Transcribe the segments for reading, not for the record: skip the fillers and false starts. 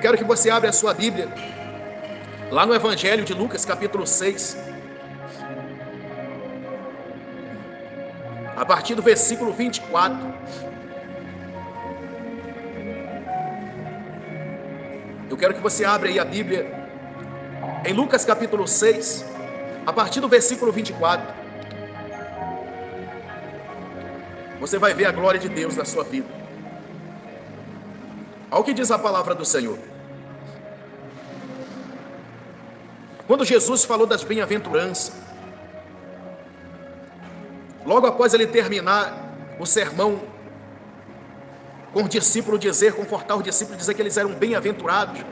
quero que você abra a sua Bíblia lá no Evangelho de Lucas, capítulo 6, a partir do versículo 24. Eu quero que você abra aí a Bíblia em Lucas capítulo 6, a partir do versículo 24. Você vai ver a glória de Deus na sua vida. Olha o que diz a palavra do Senhor. Quando Jesus falou das bem-aventuranças, logo após ele terminar o sermão, com o discípulo dizer, confortar os discípulos, dizer que eles eram bem-aventurados,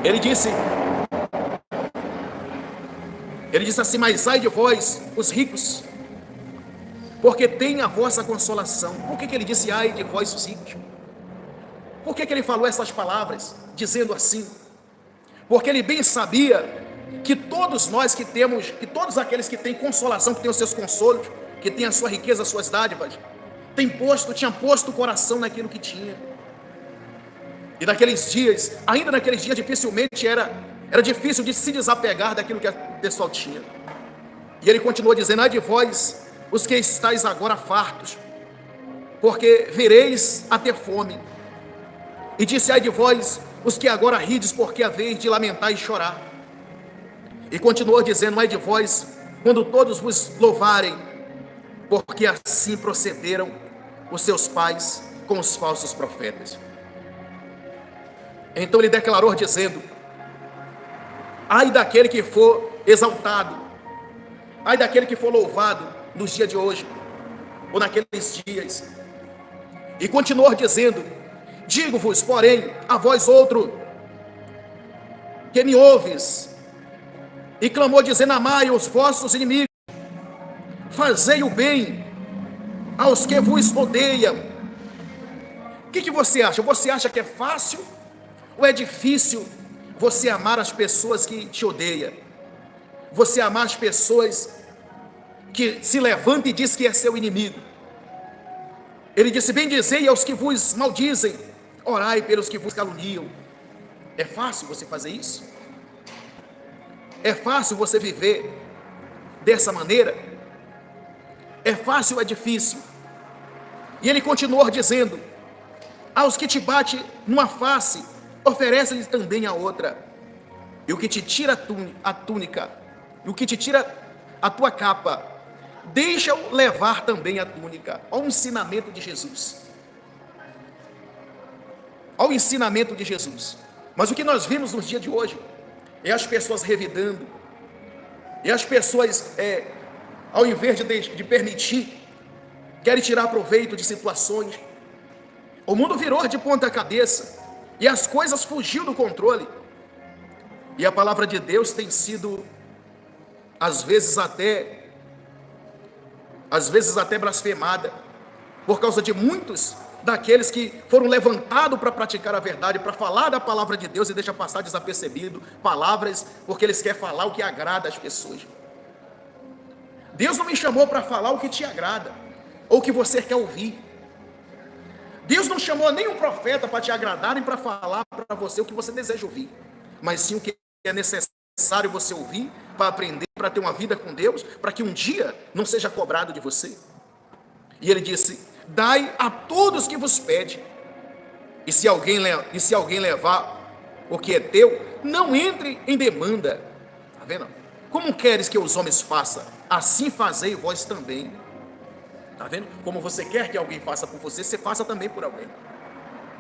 ele disse assim: mas ai de vós, os ricos, porque tem a vossa consolação. Por que ele disse ai de vós, os ricos? Por que ele falou essas palavras, dizendo assim? Porque ele bem sabia que todos nós que temos, que todos aqueles que têm consolação, que têm os seus consolos, que têm a sua riqueza, as suas dádivas, tinham posto o coração naquilo que tinha. E naqueles dias, ainda naqueles dias, dificilmente era difícil de se desapegar daquilo que o pessoal tinha. E ele continuou dizendo: ai de vós, os que estáis agora fartos, porque vireis a ter fome. E disse: ai de vós, os que agora rides, porque haveis de lamentar e chorar. E continuou dizendo: ai de vós, quando todos vos louvarem, porque assim procederam os seus pais com os falsos profetas. Então ele declarou dizendo: ai daquele que for exaltado, ai daquele que for louvado nos dias de hoje, ou naqueles dias. E continuou dizendo: digo-vos, porém, a vós outro, que me ouves, e clamou dizendo: amai os vossos inimigos, fazei o bem aos que vos odeiam. O que você acha? Você acha que é fácil ou é difícil você amar as pessoas que te odeiam? Você amar as pessoas que se levantam e diz que é seu inimigo? Ele disse: bendizei aos que vos maldizem, orai pelos que vos caluniam. É fácil você fazer isso? É fácil você viver dessa maneira? É fácil ou é difícil? E ele continuou dizendo: aos que te bate numa face, oferece-lhes também a outra. E o que te tira a túnica, e o que te tira a tua capa, deixa-o levar também a túnica. Olha o ensinamento de Jesus. Olha o ensinamento de Jesus. Mas o que nós vimos nos dias de hoje é as pessoas revidando, e as pessoas, ao invés de permitir, querem tirar proveito de situações. O mundo virou de ponta cabeça, e as coisas fugiu do controle. E a palavra de Deus tem sido, às vezes até blasfemada, por causa de muitos daqueles que foram levantados para praticar a verdade, para falar da palavra de Deus, e deixa passar desapercebido palavras, porque eles querem falar o que agrada às pessoas. Deus não me chamou para falar o que te agrada, ou o que você quer ouvir. Deus não chamou nenhum profeta para te agradar, nem para falar para você o que você deseja ouvir, mas sim o que é necessário você ouvir, para aprender, para ter uma vida com Deus, para que um dia não seja cobrado de você. E ele disse: dai a todos que vos pede, e se alguém levar o que é teu, não entre em demanda. Está vendo? Como queres que os homens façam, assim fazei vós também. Está vendo? Como você quer que alguém faça por você, você faça também por alguém.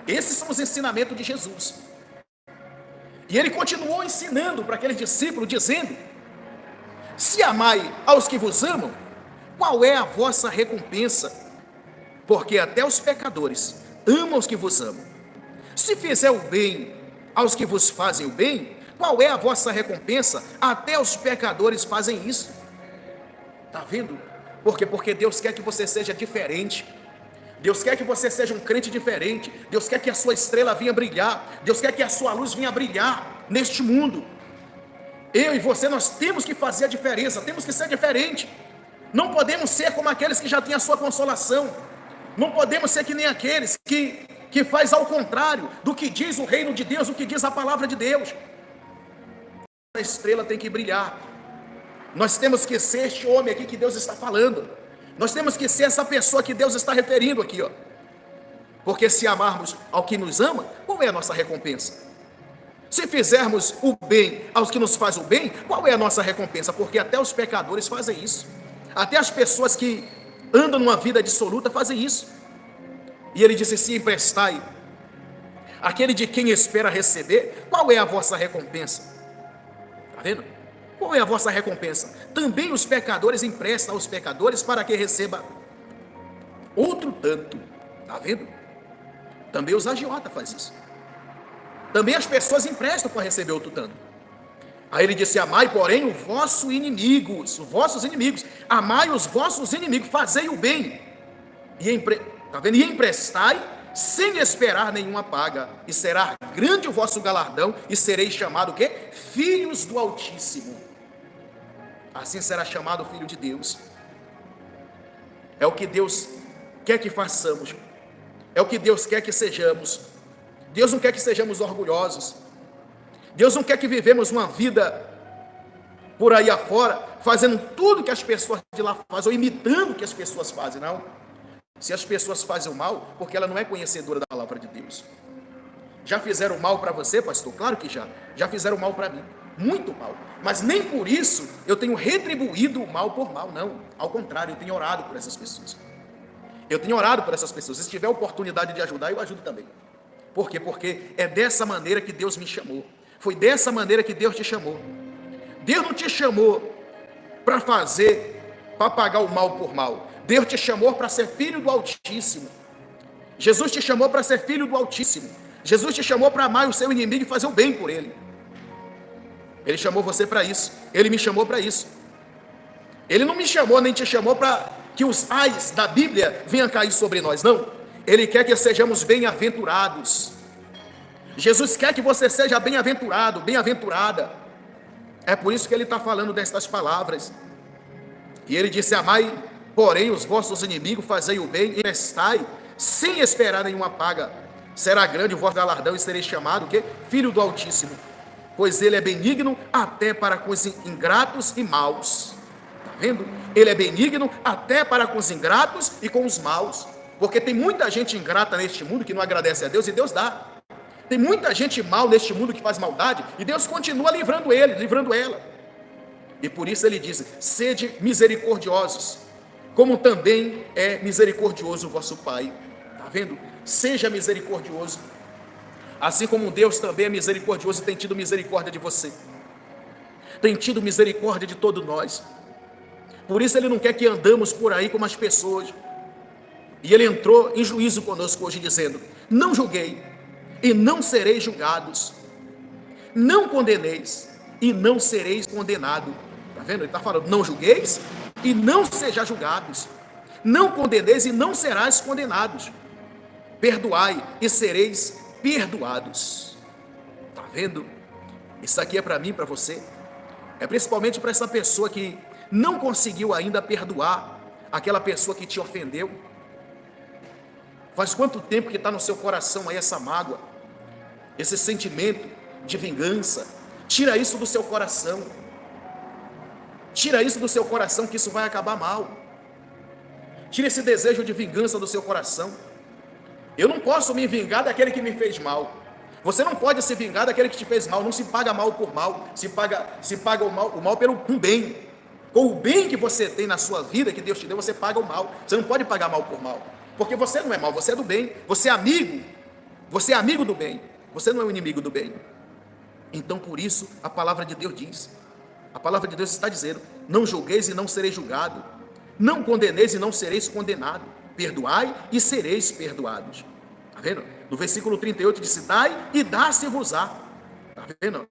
Esses são os ensinamentos de Jesus. E ele continuou ensinando para aqueles discípulos, dizendo: se amai aos que vos amam, qual é a vossa recompensa? Porque até os pecadores amam os que vos amam. Se fizer o bem aos que vos fazem o bem, qual é a vossa recompensa? Até os pecadores fazem isso. Está vendo? Por quê? Porque Deus quer que você seja diferente. Deus quer que você seja um crente diferente. Deus quer que a sua estrela venha brilhar. Deus quer que a sua luz venha brilhar neste mundo. Eu e você, nós temos que fazer a diferença. Temos que ser diferente. Não podemos ser como aqueles que já têm a sua consolação. Não podemos ser que nem aqueles que que faz ao contrário do que diz o reino de Deus, o que diz a palavra de Deus. A estrela tem que brilhar. Nós temos que ser este homem aqui que Deus está falando. Nós temos que ser essa pessoa que Deus está referindo aqui, ó. Porque se amarmos ao que nos ama, qual é a nossa recompensa? Se fizermos o bem aos que nos fazem o bem, qual é a nossa recompensa? Porque até os pecadores fazem isso. Até as pessoas que andam numa vida dissoluta fazem isso. E ele disse: se emprestai aquele de quem espera receber, qual é a vossa recompensa? Está vendo? Qual é a vossa recompensa? Também os pecadores emprestam aos pecadores para que receba outro tanto. Está vendo? Também os agiotas fazem isso. Também as pessoas emprestam para receber outro tanto. Aí ele disse: amai, porém, os vossos inimigos, amai os vossos inimigos, fazei o bem, tá vendo? E emprestai, sem esperar nenhuma paga, e será grande o vosso galardão, e sereis chamado o quê? Filhos do Altíssimo. Assim será chamado o Filho de Deus. É o que Deus quer que façamos, é o que Deus quer que sejamos. Deus não quer que sejamos orgulhosos. Deus não quer que vivemos uma vida por aí afora, fazendo tudo que as pessoas de lá fazem, ou imitando o que as pessoas fazem, não. Se as pessoas fazem o mal, porque ela não é conhecedora da palavra de Deus. Já fizeram mal para você, pastor? Claro que já. Já fizeram mal para mim, muito mal. Mas nem por isso eu tenho retribuído o mal por mal, não. Ao contrário, eu tenho orado por essas pessoas. Eu tenho orado por essas pessoas. Se tiver oportunidade de ajudar, eu ajudo também. Por quê? Porque é dessa maneira que Deus me chamou. Foi dessa maneira que Deus te chamou. Deus não te chamou para pagar o mal por mal. Deus te chamou para ser filho do Altíssimo. Jesus te chamou para ser filho do Altíssimo. Jesus te chamou para amar o seu inimigo e fazer o bem por ele. Ele chamou você para isso. Ele me chamou para isso. Ele não me chamou, nem te chamou para que os ais da Bíblia venham cair sobre nós, não. Ele quer que sejamos bem-aventurados. Jesus quer que você seja bem-aventurado, bem-aventurada. É por isso que ele está falando destas palavras. E ele disse: amai, porém, os vossos inimigos, fazei o bem, e emprestai, sem esperar nenhuma paga. Será grande o vosso galardão, e sereis chamado, o quê? Filho do Altíssimo. Pois ele é benigno até para com os ingratos e maus. Está vendo? Ele é benigno até para com os ingratos e com os maus. Porque tem muita gente ingrata neste mundo que não agradece a Deus, e Deus dá. Tem muita gente mal neste mundo que faz maldade, e Deus continua livrando ele, livrando ela. E por isso ele diz: sede misericordiosos, como também é misericordioso o vosso Pai. Está vendo? Seja misericordioso, assim como Deus também é misericordioso e tem tido misericórdia de você, tem tido misericórdia de todos nós. Por isso ele não quer que andamos por aí como as pessoas. E ele entrou em juízo conosco hoje dizendo: não julguei e não sereis julgados, não condeneis e não sereis condenados. Está vendo? Ele está falando: não julgueis e não sejais julgados, não condeneis e não serás condenados, perdoai e sereis perdoados. Está vendo? Isso aqui é para mim, para você. É principalmente para essa pessoa que não conseguiu ainda perdoar aquela pessoa que te ofendeu. Faz quanto tempo que está no seu coração aí essa mágoa, esse sentimento de vingança? Tira isso do seu coração. Tira isso do seu coração, que isso vai acabar mal. Tira esse desejo de vingança do seu coração. Eu não posso me vingar daquele que me fez mal. Você não pode se vingar daquele que te fez mal. Não se paga mal por mal. Se paga o mal pelo um bem. Com o bem que você tem na sua vida, que Deus te deu, você paga o mal. Você não pode pagar mal por mal. Porque você não é mal, você é do bem. Você é amigo. Você é amigo do bem. Você não é o inimigo do bem. Então, por isso, a palavra de Deus diz. A palavra de Deus está dizendo: não julgueis e não sereis julgado. Não condeneis e não sereis condenado. Perdoai e sereis perdoados. Está vendo? No versículo 38 diz: dai e dá-se-vos-á. Está vendo?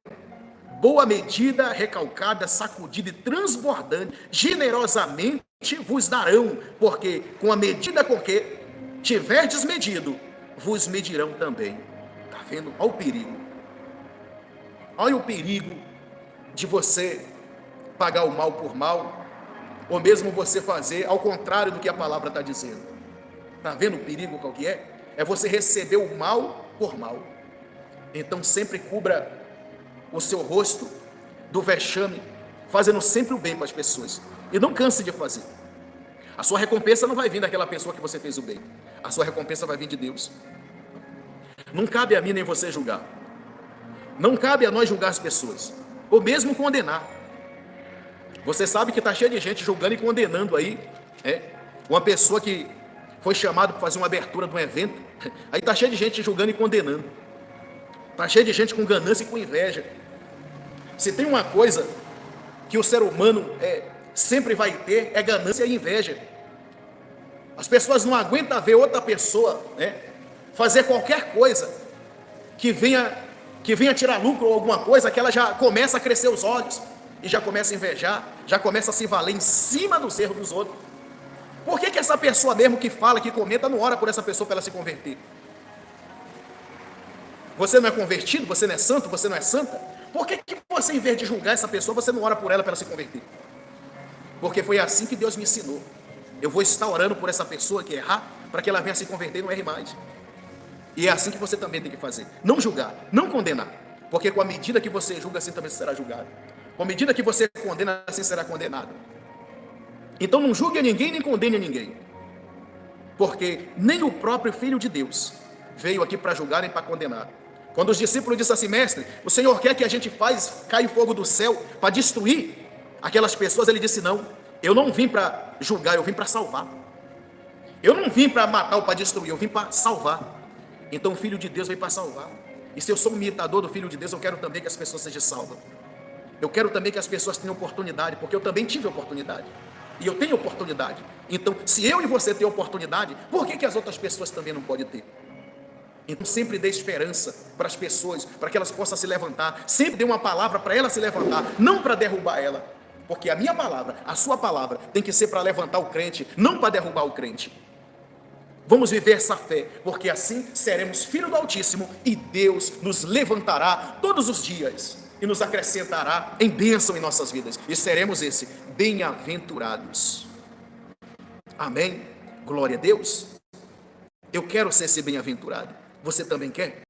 Boa medida, recalcada, sacudida e transbordante, generosamente vos darão, porque com a medida com que tiverdes medido, vos medirão também. Está vendo? Olha o perigo. Olha o perigo de você pagar o mal por mal, ou mesmo você fazer ao contrário do que a palavra está dizendo. Está vendo o perigo qual que é? é você receber o mal por mal. Então sempre cubra o seu rosto do vexame, fazendo sempre o bem para as pessoas. E não canse de fazer. A sua recompensa não vai vir daquela pessoa que você fez o bem. A sua recompensa vai vir de Deus. Não cabe a mim nem você julgar. Não cabe a nós julgar as pessoas, ou mesmo condenar. Você sabe que está cheio de gente julgando e condenando aí, uma pessoa que foi chamada para fazer uma abertura de um evento, aí está cheio de gente julgando e condenando. Está cheio de gente com ganância e com inveja. Se tem uma coisa que o ser humano sempre vai ter, é ganância e inveja. As pessoas não aguentam ver outra pessoa fazer qualquer coisa que venha tirar lucro ou alguma coisa, que ela já começa a crescer os olhos e já começa a invejar, já começa a se valer em cima dos erros dos outros. Por que essa pessoa mesmo que fala, que comenta, não ora por essa pessoa para ela se converter? Você não é convertido? Você não é santo? Você não é santa? Por que você, em vez de julgar essa pessoa, você não ora por ela para ela se converter? Porque foi assim que Deus me ensinou. Eu vou estar orando por essa pessoa que errar, para que ela venha se converter e não erre mais. E é assim que você também tem que fazer. Não julgar, não condenar. Porque com a medida que você julga, assim também será julgado. Com a medida que você condena, assim será condenado. Então não julgue a ninguém, nem condene a ninguém. Porque nem o próprio Filho de Deus veio aqui para julgar nem para condenar. Quando os discípulos disseram assim: mestre, o Senhor quer que a gente caia fogo do céu para destruir aquelas pessoas? Ele disse: não, eu não vim para julgar, eu vim para salvar. Eu não vim para matar ou para destruir, eu vim para salvar. Então o Filho de Deus veio para salvar. E se eu sou um imitador do Filho de Deus, eu quero também que as pessoas sejam salvas. Eu quero também que as pessoas tenham oportunidade, porque eu também tive oportunidade. E eu tenho oportunidade. Então, se eu e você temos oportunidade, por que as outras pessoas também não podem ter? Então sempre dê esperança para as pessoas, para que elas possam se levantar. Sempre dê uma palavra para ela se levantar, não para derrubar ela. Porque a minha palavra, a sua palavra, tem que ser para levantar o crente, não para derrubar o crente. Vamos viver essa fé, porque assim seremos filhos do Altíssimo e Deus nos levantará todos os dias e nos acrescentará em bênção em nossas vidas. E seremos bem-aventurados. Amém? Glória a Deus. Eu quero ser esse bem-aventurado. Você também quer?